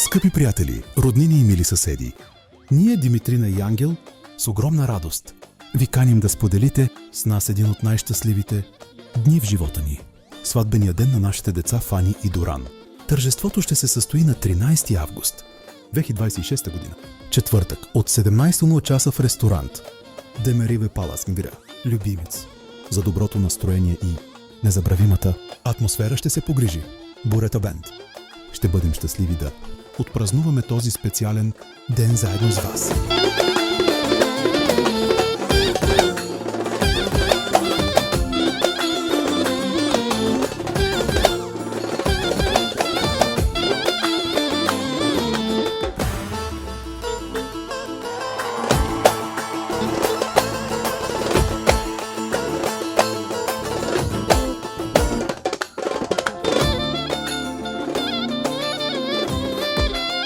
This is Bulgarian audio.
Скъпи приятели, роднини и мили съседи, ние, Димитрина и Ангел, с огромна радост ви каним да споделите с нас един от най-щастливите дни в живота ни – сватбения ден на нашите деца Фани и Доран. Тържеството ще се състои на 13 август 2026 година, четвъртък, от 17 часа в ресторант Демериве Палас Гвира, любимец. За доброто настроение и незабравимата атмосфера ще се погрижи Бурета Бенд. Ще бъдем щастливи да отпразнуваме този специален ден заедно с вас.